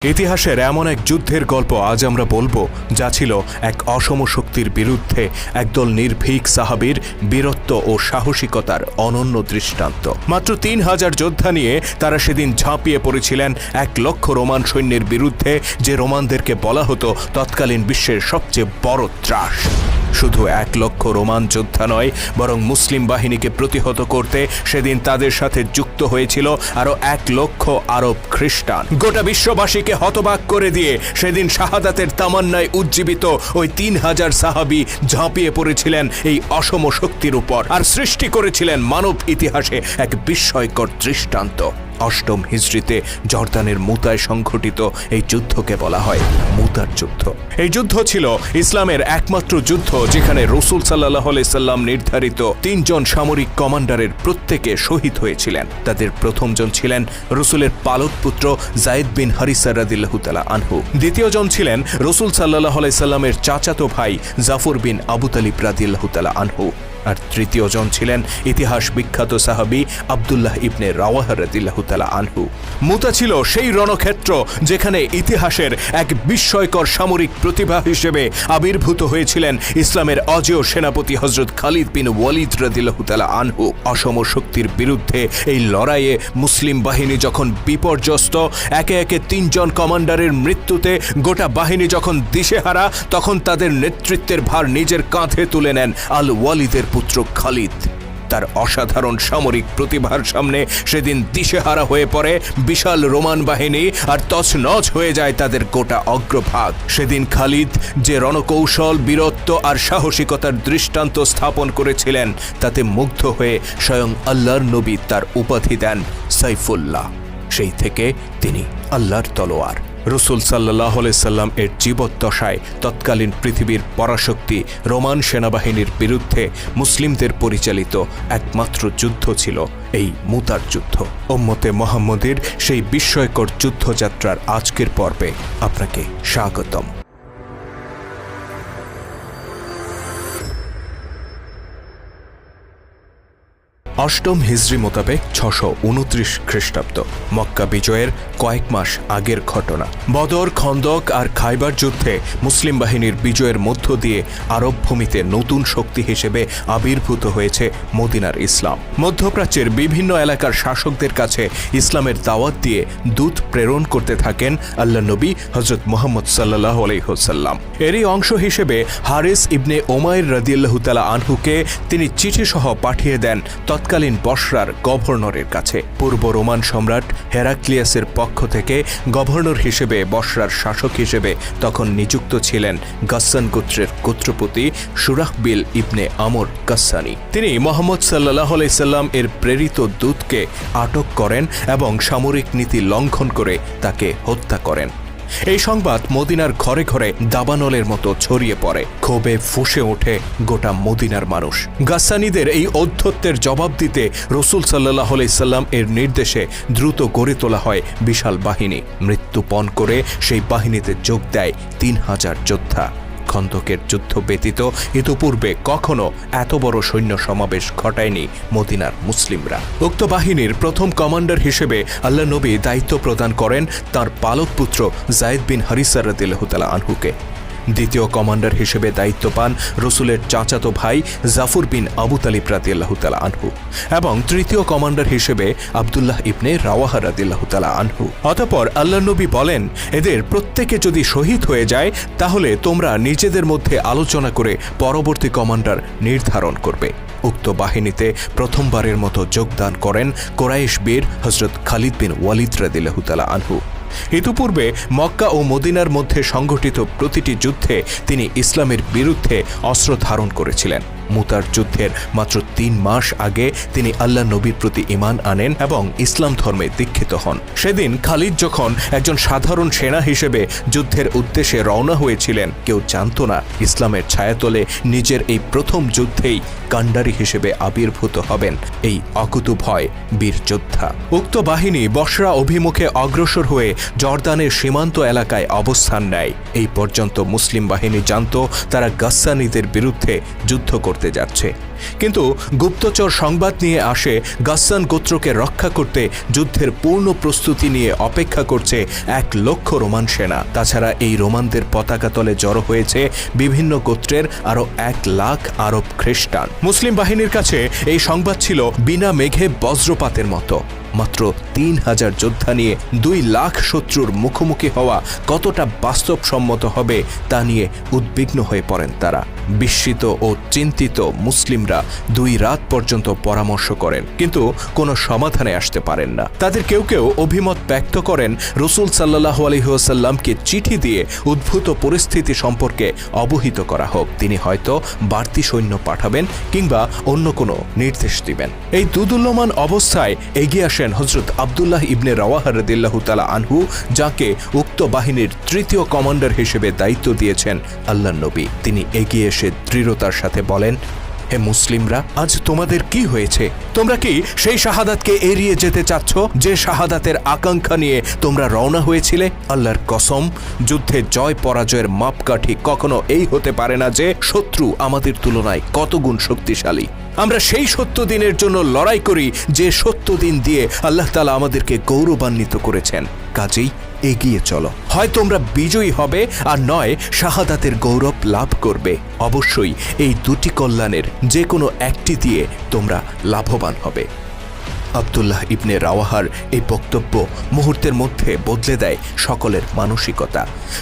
ইতিহাসের এমন এক যুদ্ধের গল্প আজ আমরা বলবো, যা ছিল এক অসম শক্তির বিরুদ্ধে একদল নির্ভীক সাহাবীর বীরত্ব ও সাহসিকতার অনন্য দৃষ্টান্ত। মাত্র ৩,০০০ যোদ্ধা নিয়ে তারা সেদিন ঝাঁপিয়ে পড়েছিলেন ১,০০,০০০ রোমান সৈন্যের বিরুদ্ধে, যে রোমানদেরকে বলা হতো তৎকালীন বিশ্বের সবচেয়ে বড় ত্রাস। শুধু ১,০০,০০০ রোমান যোদ্ধা নয়, বরং মুসলিম বাহিনীকে প্রতিহত করতে সেদিন তাদের সাথে যুক্ত হয়েছিল আরো ১,০০,০০০ আরব খ্রিস্টান। গোটা বিশ্ববাসীকে হতবাক করে দিয়ে সেদিন শাহাদাতের তামান্নায় উজ্জীবিত ওই ৩,০০০ সাহাবী ঝাঁপিয়ে পড়েছিলেন এই অসম শক্তির উপর, আর সৃষ্টি করেছিলেন মানব ইতিহাসে এক বিস্ময়কর দৃষ্টান্ত। অষ্টম হিজরিতে জর্দানের মুতায় সংঘটিত এই যুদ্ধকে বলা হয় মুতার যুদ্ধ। এই যুদ্ধ ছিল ইসলামের একমাত্র যুদ্ধ যেখানে রাসূল সাল্লাল্লাহু আলাইহি সাল্লাম নির্ধারিত ৩ জন সামরিক কমান্ডারের প্রত্যেকে শহীদ হয়েছিলেন। তাদের প্রথমজন ছিলেন রাসূলের পালক পুত্র যায়েদ বিন হারিসা রাদিয়াল্লাহু তাআলা আনহু। দ্বিতীয়জন ছিলেন রাসূল সাল্লাল্লাহু আলাইহি সাল্লামের চাচাতো ভাই জাফর বিন আবু তালিব রাদিয়াল্লাহু তাআলা আনহু। আর তৃতীয়জন ছিলেন ইতিহাস বিখ্যাত সাহাবী আব্দুল্লাহ ইবনে রাওয়াহা রাদিয়াল্লাহু তাআলা আনহু। মুতা ছিল সেই রণক্ষেত্র যেখানে ইতিহাসের এক বিস্ময়কর সামরিক প্রতিভা হিসেবে আবির্ভূত হয়েছিলেন ইসলামের অজেয় সেনাপতি হযরত খালিদ বিন ওয়ালিদ রাদিয়াল্লাহু তাআলা আনহু। অসম শক্তির বিরুদ্ধে এই লড়াইয়ে মুসলিম বাহিনী যখন বিপর্যস্ত, একে একে ৩ জন কমান্ডারের মৃত্যুতে গোটা বাহিনী যখন দিশেহারা, তখন তাদের নেতৃত্বের ভার নিজের কাঁধে তুলে নেন আল ওয়ালিদের পুত্র খালিদ। তার অসাধারণ সামরিক প্রতিভার সামনে সেদিন দিশেহারা হয়ে পড়ে বিশাল রোমান বাহিনী, আর তছনছ হয়ে যায় তাদের গোটা অগ্রভাগ। সেদিন খালিদ যে রণকৌশল, বীরত্ব আর সাহসিকতার দৃষ্টান্ত স্থাপন করেছিলেন, তাতে মুগ্ধ হয়ে স্বয়ং আল্লাহর নবী তার উপাধি দেন সাইফুল্লাহ। সেই থেকে তিনি আল্লাহর তলোয়ার। রাসূল সাল্লাল্লাহু আলাইহি সাল্লাম এর জীবদ্দশায় তৎকালীন পৃথিবীর পরাশক্তি রোমান সেনাবাহিনীর বিরুদ্ধে মুসলিমদের পরিচালিত একমাত্র যুদ্ধ ছিল এই মুতার যুদ্ধ। উম্মতে মুহাম্মদের সেই বিস্ময়কর যুদ্ধযাত্রার আজকের পর্বে আপনাকে স্বাগতম। অষ্টম হিজরি মোতাবেক ৬২৯ খ্রিস্টাব্দ, মক্কা বিজয়ের কয়েক মাস আগের ঘটনা। বদর, খন্দক আর খাইবার যুদ্ধে মুসলিম বাহিনীর বিজয়ের মধ্য দিয়ে আরব ভূমিতে নতুন শক্তি হিসেবে আবির্ভূত হয়েছে মদিনার ইসলাম। মধ্যপ্রাচ্যের বিভিন্ন এলাকার শাসকদের কাছে ইসলামের দাওয়াত দিয়ে দূত প্রেরণ করতে থাকেন আল্লাহ নবী হযরত মুহাম্মদ সাল্লাল্লাহু আলাইহি ওয়াসাল্লাম। এরই অংশ হিসেবে হারিস ইবনে উমাইর রাদিয়াল্লাহু তাআলা আনহুকে তিনি চিঠি সহ পাঠিয়ে দেন তৎকালীন বসরার গভর্নরের কাছে। পূর্ব রোমান সম্রাট হেরাক্লিয়াসের পক্ষ থেকে গভর্নর হিসেবে বসরার শাসক হিসেবে তখন নিযুক্ত ছিলেন গাসসান গোত্রের গোত্রপতি শুরাহবিল ইবনে আমর গাসসানি। তিনি মুহাম্মদ সাল্লাল্লাহু আলাইহি সাল্লাম এর প্রেরিত দূতকে আটক করেন এবং সামরিক নীতি লঙ্ঘন করে তাকে হত্যা করেন। এই সংবাদ মদিনার ঘরে ঘরে দাবানলের মতো ছড়িয়ে পড়ে। ক্ষোভে ফুঁসে ওঠে গোটা মদিনার মানুষ। গাসসানীদের এই ঔদ্ধত্যের জবাব দিতে রাসূল সাল্লাল্লাহু আলাইহি সাল্লাম এর নির্দেশে দ্রুত গড়ে তোলা হয় বিশাল বাহিনী। মৃত্যুপণ করে সেই বাহিনীতে যোগ দেয় ৩,০০০ যোদ্ধা। খন্দকের যুদ্ধ ব্যতীত ইতোপূর্বে কখনো এত বড় সৈন্য সমাবেশ ঘটায়নি মদিনার মুসলিমরা। উক্ত বাহিনীর প্রথম কমান্ডার হিসেবে আল্লাহ নবী দায়িত্ব প্রদান করেন তার পালক পুত্র যায়েদ বিন হারিসা রাদিয়াল্লাহু তাআলা আনহুকে। দ্বিতীয় কমান্ডার হিসেবে দায়িত্ব পান রাসূলের চাচাতো ভাই জাফর বিন আবু তালিব রাদিয়াল্লাহু তাআলা আনহু, এবং তৃতীয় কমান্ডার হিসেবে আব্দুল্লাহ ইবনে রাওয়াহা রাদিয়াল্লাহু তাআলা আনহু। অতঃপর আল্লাহ নবী বলেন, এদের প্রত্যেকে যদি শহীদ হয়ে যায়, তাহলে তোমরা নিজেদের মধ্যে আলোচনা করে পরবর্তী কমান্ডার নির্ধারণ করবে। উক্ত বাহিনীতে প্রথমবারের মতো যোগদান করেন কোরাইশ বীর হযরত খালিদ বিন ওয়ালিদ রাদিয়াল্লাহু তাআলা আনহু। ইতিপূর্বে মক্কা ও মদিনার মধ্যে সংঘটিত প্রতিটি যুদ্ধে তিনি ইসলামের বিরুদ্ধে অস্ত্র ধারণ করেছিলেন। মুতার যুদ্ধের মাত্র ৩ মাস আগে তিনি আল্লাহ নবীর প্রতি ঈমান আনেন এবং ইসলাম ধর্মে দীক্ষিত হন। সেদিন খালিদ যখন একজন সাধারণ সেনা হিসেবে যুদ্ধের উদ্দেশ্যে রওনা হয়েছিলেন, কেউ জানত না ইসলামের ছায়াতলে নিজের এই প্রথম যুদ্ধেই কাণ্ডারি হিসেবে আবির্ভূত হবেন এই অকুতোভয় বীর যোদ্ধা। উক্ত বাহিনী বসরা অভিমুখে অগ্রসর হয়ে জর্দানের সীমান্ত এলাকায় অবস্থান নেয়। এই পর্যন্ত মুসলিম বাহিনী জানত তারা গাসসানীদের বিরুদ্ধে যুদ্ধ করতে করতে যাচ্ছে। কিন্তু গুপ্তচর সংবাদ নিয়ে আসে গাসসান গোত্রকে রক্ষা করতে যুদ্ধের পূর্ণ প্রস্তুতি নিয়ে অপেক্ষা করছে 1,00,000 রোমান সেনা। তাছাড়া এই রোমানদের পতাকা তলে জড়ো হয়েছে বিভিন্ন গোত্রের আরো 1,00,000 আরব খ্রিস্টান। মুসলিম বাহিনীর কাছে এই সংবাদ ছিল বিনা মেঘে বজ্রপাতের মতো। মাত্র 3,000 যোদ্ধা নিয়ে 2,00,000 শত্রুর মুখোমুখি হওয়া কতটা বাস্তবসম্মত হবে তা নিয়ে উদ্বিগ্ন হয়ে পড়েন তারা। বিস্মিত ও চিন্তিত মুসলিমরা 2 রাত পর্যন্ত পরামর্শ করেন, কিন্তু কোনো সমাধানে আসতে পারেন না। তাদের কেউ কেউ অভিমত ব্যক্ত করেন রাসূল সাল্লাল্লাহু আলাইহি ওয়াসাল্লামকে চিঠি দিয়ে উদ্ভূত পরিস্থিতি সম্পর্কে অবহিত করা হোক। তিনি হয়তো বাড়তি সৈন্য পাঠাবেন কিংবা অন্য কোনো নির্দেশ দিবেন। এই দুদুল্যমান অবস্থায় এগিয়ে আসেন হযরত আব্দুল্লাহ ইবনে রাওয়াহা রাদিয়াল্লাহু তাআলা আনহু, যাকে উক্ত বাহিনীর 3য় কমান্ডার হিসেবে দায়িত্ব দিয়েছেন আল্লাহর নবী। তিনি এগিয়ে এসে দৃঢ়তার সাথে বলেন, হে মুসলিমরা, আজ তোমাদের কি হয়েছে? তোমরা কি সেই শাহাদাতকে এড়িয়ে যেতে চাচ্ছ যে শাহাদাতের আকাঙ্ক্ষা নিয়ে তোমরা রওনা হয়েছিলে? আল্লাহর কসম, যুদ্ধে জয় পরাজয়ের মাপকাঠি কখনো এই হতে পারে না যে শত্রু আমাদের তুলনায় কত গুণ শক্তিশালী। আমরা সেই 70 দিনের জন্য লড়াই করি যে 70 দিন দিয়ে আল্লাহ তাআলা আমাদেরকে গৌরবান্বিত করেছেন। কাজেই এগিয়ে চলো, হয় তোমরা বিজয়ী হবে আর নয় শাহাদাতের গৌরব লাভ করবে। অবশ্যই এই দুটি কল্যাণের যে কোনো একটি দিয়ে তোমরা লাভবান হবে। আব্দুল্লাহ ইবনে রাওয়াহার এই বক্তব্য মুহূর্তের মধ্যে বদলে দেয় সকলের মানসিকতা।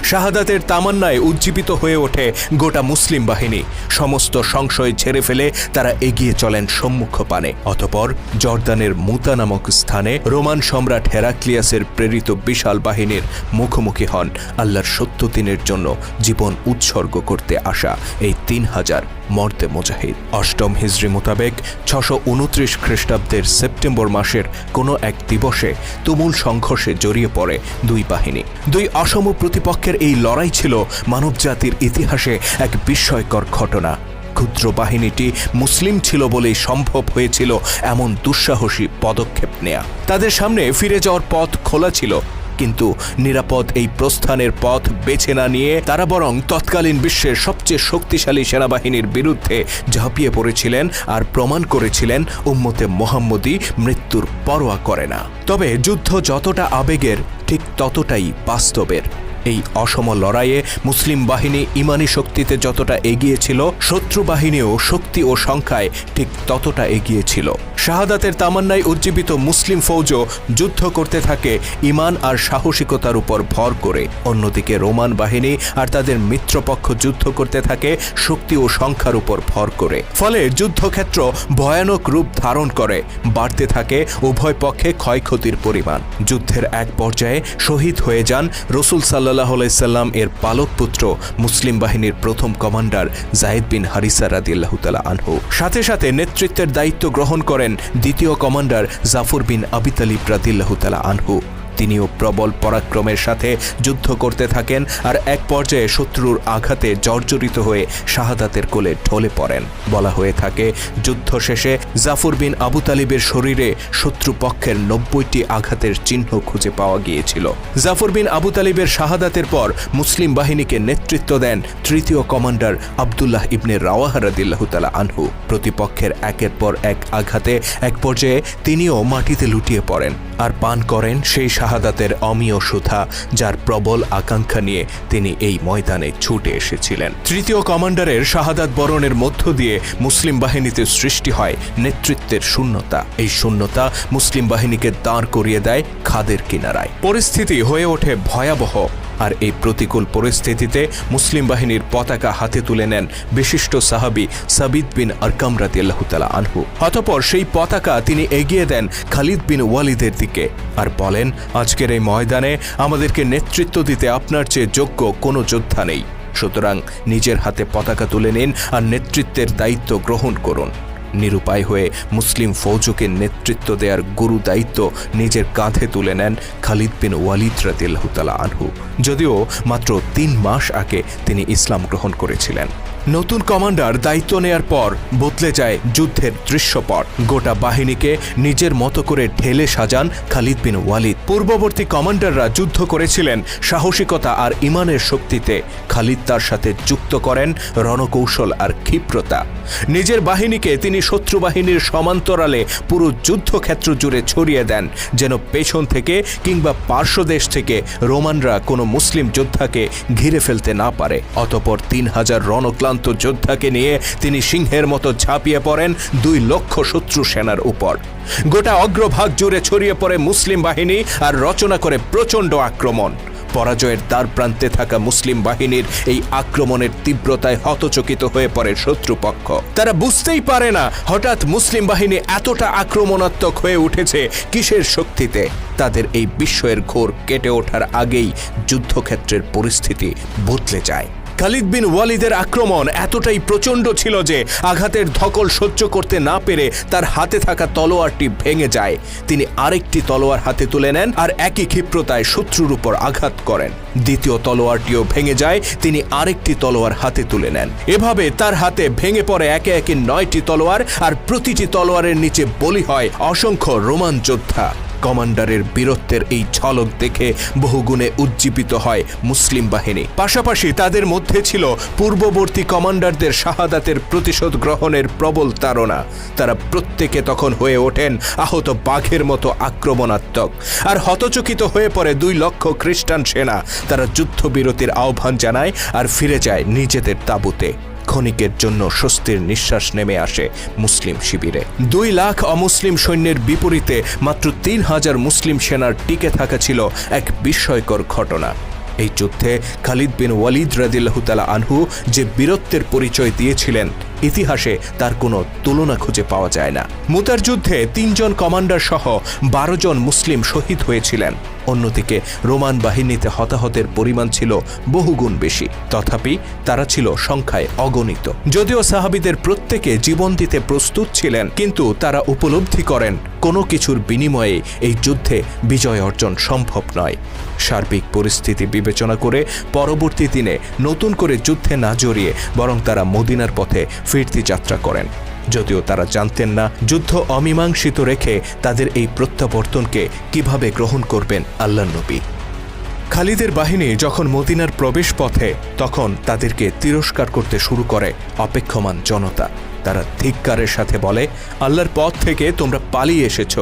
শাহাদাতের তামান্নায় উজ্জীবিত হয়ে ওঠে গোটা মুসলিম বাহিনী। সমস্ত সংশয় ছেড়ে ফেলে তারা এগিয়ে চলেন সম্মুখ পানে। অতঃপর জর্দানের মুতা নামক স্থানে রোমান সম্রাট হেরাক্লিয়াসের প্রেরিত বিশাল বাহিনীর মুখোমুখি হন আল্লাহর 70 দিনের জন্য জীবন উৎসর্গ করতে আসা এই 3,000 মর্দে মুজাহিদ। 8ম হিজরি মোতাবেক 629 খ্রিস্টাব্দের সেপ্টেম্বর মাসের কোনো এক দিবসে তুমুল সংঘর্ষে জড়িয়ে পড়ে 2 বাহিনী। 2 অসম প্রতিপক্ষের এই লড়াই ছিল মানবজাতির ইতিহাসে এক বিস্ময়কর ঘটনা। ক্ষুদ্র বাহিনীটি মুসলিম ছিল বলেই সম্ভব হয়েছিল এমন দুঃসাহসী পদক্ষেপ নেয়া। তাদের সামনে ফিরে যাওয়ার পথ খোলা ছিল, কিন্তু নিরাপদ এই প্রস্থানের পথ বেছে না নিয়ে তারা বরং তৎকালীন বিশ্বের সবচেয়ে শক্তিশালী সেনাবাহিনীর বিরুদ্ধে ঝাঁপিয়ে পড়েছিলেন আর প্রমাণ করেছিলেন উম্মতে মুহাম্মদী মৃত্যুর পরোয়া করে না। তবে যুদ্ধ যতটা আবেগের, ঠিক ততটাই বাস্তবের। এই অসম লড়াইয়ে মুসলিম বাহিনী ইমানি শক্তিতে যতটা এগিয়ে ছিল, শত্রু বাহিনীও শক্তি ও সংখ্যায় ঠিক ততটা এগিয়ে ছিল। শাহাদাতের তামান্নায় উজ্জীবিত মুসলিম ফৌজও যুদ্ধ করতে থাকে ইমান আর সাহসিকতার উপর ভর করে। অন্যদিকে রোমান বাহিনী আর তাদের মিত্রপক্ষ যুদ্ধ করতে থাকে শক্তি ও সংখ্যার উপর ভর করে। ফলে যুদ্ধক্ষেত্র ভয়ানক রূপ ধারণ করে, বাড়তে থাকে উভয় পক্ষে ক্ষয়ক্ষতির পরিমাণ। যুদ্ধের এক পর্যায়ে শহীদ হয়ে যান রাসূল সাল্লাল্লাহু আলাইহি সাল্লাম এর পালক পুত্র মুসলিম বাহিনীর 1ম কমান্ডার যায়েদ বিন হারিসা রাদিয়াল্লাহু তাআলা আনহু। সাথে সাথে নেতৃত্বের দায়িত্ব গ্রহণ করেন 2য় কমান্ডার জাফর বিন আবি তালিব রাদিয়াল্লাহু তাআলা আনহু। তিনিও প্রবল পরাক্রমের সাথে যুদ্ধ করতে থাকেন আর এক পর্যায়ে শত্রুর আঘাতে জর্জরিত হয়ে শাহাদাতের কোলে ঢলে পড়েন। বলা হয়ে থাকে, যুদ্ধ শেষে জাফর বিন আবু তালিবের শরীরে শত্রুপক্ষের 90টি আঘাতের চিহ্ন খুঁজে পাওয়া গিয়েছিল। জাফর বিন আবু তালিবের শাহাদাতের পর মুসলিম বাহিনীকে নেতৃত্ব দেন 3য় কমান্ডার আব্দুল্লাহ ইবনে রাওয়াহা রাদিয়াল্লাহু তাআলা আনহু। প্রতিপক্ষের একের পর এক আঘাতে এক পর্যায়ে তিনিও মাটিতে লুটিয়ে পড়েন আর পান করেন সেই শাহাদাতের অমীয় সুধা, যার প্রবল আকাঙ্ক্ষা নিয়ে তিনি এই ময়দানে ছুটে এসেছিলেন। 3য় কমান্ডারের শাহাদাত বরণের মধ্য দিয়ে মুসলিম বাহিনীতে সৃষ্টি হয় নেতৃত্বের শূন্যতা। এই শূন্যতা মুসলিম বাহিনীকে দাঁড় করিয়ে দেয় খাদের কিনারায়। পরিস্থিতি হয়ে ওঠে ভয়াবহ। আর এই প্রতিকূল পরিস্থিতিতে মুসলিম বাহিনীর পতাকা হাতে তুলে নেন বিশিষ্ট সাহাবী সাবিত বিন আরকাম রাদিয়াল্লাহু তাআলা আনহু। অতঃপর সেই পতাকা তিনি এগিয়ে দেন খালিদ বিন ওয়ালিদের দিকে আর বলেন, আজকের এই ময়দানে আমাদেরকে নেতৃত্ব দিতে আপনার চেয়ে যোগ্য কোনো যোদ্ধা নেই, সুতরাং নিজের হাতে পতাকা তুলে নিন আর নেতৃত্বের দায়িত্ব গ্রহণ করুন। নিরুপায় হয়ে মুসলিম ফৌজকে নেতৃত্ব দেওয়ার গুরু দায়িত্ব নিজের কাঁধে তুলে নেন খালিদ বিন ওয়ালিদ রাদিয়াল্লাহু তাআলা আনহু। যদিও মাত্র 3 মাস আগে তিনি ইসলাম গ্রহণ করেছিলেন। নতুন কমান্ডার দায়িত্ব নেয়ার পর বদলে যায় যুদ্ধের দৃশ্যপট। গোটা বাহিনীকে নিজের মতো করে ঢেলে সাজান খালিদ বিন ওয়ালিদ। পূর্ববর্তী কমান্ডাররা যুদ্ধ করেছিলেন সাহসিকতা আর ইমানের শক্তিতে, খালিদ তার সাথে যুক্ত করেন রণকৌশল আর ক্ষিপ্রতা। নিজের বাহিনীকে তিনি শত্রু বাহিনীর সমান্তরালে পুরো যুদ্ধক্ষেত্র জুড়ে ছড়িয়ে দেন, যেন পেছন থেকে কিংবা পার্শ্বদেশ থেকে রোমানরা কোনো মুসলিম যোদ্ধাকে ঘিরে ফেলতে না পারে। অতঃপর 3000 রণক্লান্ত যোদ্ধাকে নিয়ে তিনি সিংহের মতো ঝাঁপিয়ে পড়েন 2 লক্ষ শত্রু সেনার উপর। গোটা অগ্রভাগ জুড়ে ছড়িয়ে পড়ে মুসলিম বাহিনী আর রচনা করে প্রচণ্ড আক্রমণ। পরাজয়ের দ্বার প্রান্তে থাকা মুসলিম বাহিনীর এই আক্রমণের তীব্রতায় হতচকিত হয়ে পড়ে শত্রুপক্ষ। তারা বুঝতেই পারে না হঠাৎ মুসলিম বাহিনী এতটা আক্রমণাত্মক হয়ে উঠেছে কিসের শক্তিতে। তাদের এই বিস্ময়ের ঘোর কেটে ওঠার আগেই যুদ্ধক্ষেত্রের পরিস্থিতি বদলে যায়। খালিদ বিন ওয়ালিদের আক্রমণ এতটাই প্রচণ্ড ছিল যে আঘাতের ধকল সহ্য করতে না পেরে তার হাতে থাকা তলোয়ারটি ভেঙে যায়। তিনি আরেকটি তলোয়ার হাতে তুলে নেন আর একই ক্ষিপ্রতায় শত্রুর উপর আঘাত করেন। দ্বিতীয় তলোয়ারটিও ভেঙে যায়, তিনি আরেকটি তলোয়ার হাতে তুলে নেন। এভাবে তার হাতে ভেঙে পড়ে একে একে 9টি তলোয়ার, আর প্রতিটি তলোয়ারের নিচে বলি হয় অসংখ্য রোমান যোদ্ধা। কমান্ডারের বীরত্বের এই ঝলক দেখে বহুগুণে উজ্জীবিত হয় মুসলিম বাহিনী। পাশাপাশি তাদের মধ্যে ছিল পূর্ববর্তী কমান্ডারদের শাহাদাতের প্রতিশোধ গ্রহণের প্রবল তাড়না। তারা প্রত্যেকে তখন হয়ে ওঠেন আহত বাঘের মতো আক্রমণাত্মক, আর হতচকিত হয়ে পড়ে 2 লক্ষ খ্রিস্টান সেনা। তারা যুদ্ধবিরতির আহ্বান জানায় আর ফিরে যায় নিজেদের তাঁবুতে। ক্ষণিকের জন্য স্বস্তির নিঃশ্বাস নেমে আসে মুসলিম শিবিরে। 2 লাখ অমুসলিম সৈন্যের বিপরীতে মাত্র 3000 মুসলিম সেনার টিকে থাকা ছিল এক বিস্ময়কর ঘটনা। এই যুদ্ধে খালিদ বিন ওয়ালিদ রাদিয়াল্লাহু তাআলা আনহু যে বীরত্বের পরিচয় দিয়েছিলেন, ইতিহাসে তার কোনো তুলনা খুঁজে পাওয়া যায় না। মুতার যুদ্ধে 3 জন কমান্ডার সহ 12 জন মুসলিম শহীদ হয়েছিলেন। অন্যদিকে রোমান বাহিনীতে হতাহতের পরিমাণ ছিল বহুগুণ বেশি, তথাপি তারা ছিল সংখ্যায় অগণিত। যদিও সাহাবীদের প্রত্যেকে জীবন দিতে প্রস্তুত ছিলেন, কিন্তু তারা উপলব্ধি করেন কোনো কিছুর বিনিময়ে এই যুদ্ধে বিজয় অর্জন সম্ভব নয়। সার্বিক পরিস্থিতি বিবেচনা করে পরবর্তী দিনে নতুন করে যুদ্ধে না জড়িয়ে বরং তারা মদিনার পথে ফিরতি যাত্রা করেন। যদিও তারা জানতেন না যুদ্ধ অমীমাংসিত রেখে তাদের এই প্রত্যাবর্তনকে কিভাবে গ্রহণ করবেন আল্লাহর নবী। খালিদের বাহিনী যখন মদিনার প্রবেশ পথে, তখন তাদেরকে তিরস্কার করতে শুরু করে অপেক্ষমান জনতা। তারা ধিক্কারের সাথে বলে, আল্লাহর পথ থেকে তোমরা পালিয়ে এসেছ।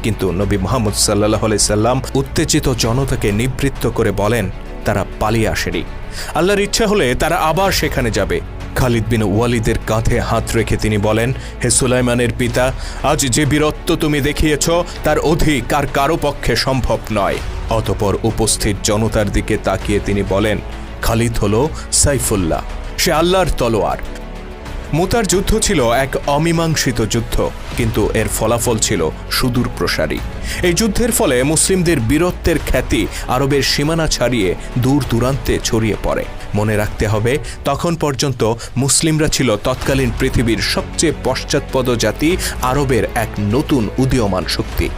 কিন্তু নবী মুহাম্মদ সাল্লাল্লাহু আলাইহি সাল্লাম উত্তেজিত জনতাকে নিবৃত্ত করে বলেন, তারা পালিয়ে আসেনি। আল্লাহর ইচ্ছা হলে তারা আবার সেখানে যাবে। খালিদ বিন ওয়ালিদের কাঁধে হাত রেখে তিনি বলেন, হে সুলাইমানের পিতা, আজ যে বীরত্ব তুমি দেখিয়েছ তার অধিক আর কারো পক্ষে সম্ভব নয়। অতঃপর উপস্থিত জনতার দিকে তাকিয়ে তিনি বলেন, খালিদ হলো সাইফুল্লাহ, সে আল্লাহর তলোয়ার। মুতার যুদ্ধ ছিল এক অমীমাংসিত যুদ্ধ, কিন্তু এর ফলাফল ছিল সুদূর প্রসারী। এই যুদ্ধের ফলে মুসলিমদের বীরত্বের খ্যাতি আরবের সীমানা ছাড়িয়ে দূর দূরান্তে ছড়িয়ে পড়ে। মনে রাখতে হবে, তখন পর্যন্ত মুসলিমরা ছিল তৎকালীন পৃথিবীর সবচেয়ে পশ্চাৎপদ জাতি, আরবের এক নতুন উদীয়মান শক্তি,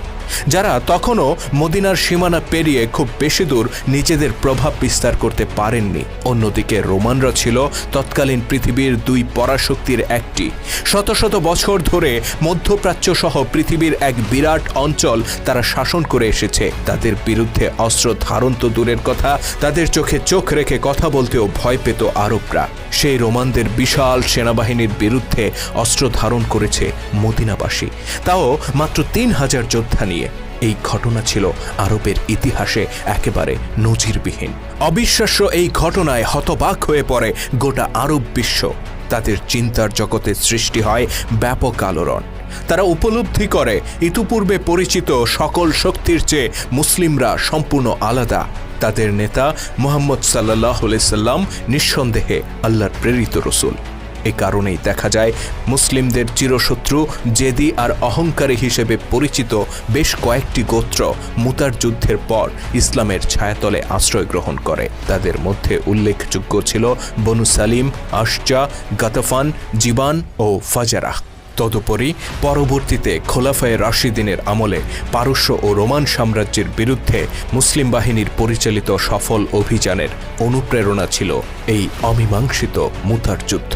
যারা তখনও মদিনার সীমানা পেরিয়ে খুব বেশি দূর নিজেদের প্রভাব বিস্তার করতে পারেননি। অন্যদিকে রোমানরা ছিল তৎকালীন পৃথিবীর 2 পরাশক্তির একটি। শত শত বছর ধরে মধ্যপ্রাচ্য সহ পৃথিবীর এক বিরাট অঞ্চল তারা শাসন করে এসেছে। তাদের বিরুদ্ধে অস্ত্র ধারণ তো দূরের কথা, তাদের চোখে চোখ রেখে কথা বলতেও ভয় পেত আরবরা। সেই রোমানদের বিশাল সেনাবাহিনীর বিরুদ্ধে অস্ত্র ধারণ করেছে মদিনাবাসী, তাও মাত্র 3000 যোদ্ধা নিয়ে। এই ঘটনা ছিল আরবের ইতিহাসে একেবারে নজিরবিহীন। অবিশ্বাস্য এই ঘটনায় হতবাক হয়ে পড়ে গোটা আরব বিশ্ব। তাদের চিন্তার জগতে সৃষ্টি হয় ব্যাপক আলোড়ন। তারা উপলব্ধি করে ইতিপূর্বে পরিচিত সকল শক্তির চেয়ে মুসলিমরা সম্পূর্ণ আলাদা। তাদের নেতা মুহাম্মদ সাল্লাল্লাহু আলাইহি সাল্লাম নিঃসন্দেহে আল্লাহর প্রেরিত রাসূল। এ কারণেই দেখা যায় মুসলিমদের চিরশত্রু, জেদি আর অহংকারী হিসেবে পরিচিত বেশ কয়েকটি গোত্র মুতার যুদ্ধের পর ইসলামের ছায়াতলে আশ্রয় গ্রহণ করে। তাদের মধ্যে উল্লেখযোগ্য ছিল বনু সালিম, আশজা, গাতাফান, জিবান ও ফাজারাহ। তদুপরি পরবর্তীতে খোলাফায়ে রাশিদিনের আমলে পারস্য ও রোমান সাম্রাজ্যের বিরুদ্ধে মুসলিম বাহিনীর পরিচালিত সফল অভিযানের অনুপ্রেরণা ছিল এই অমীমাংসিত মুতার যুদ্ধ।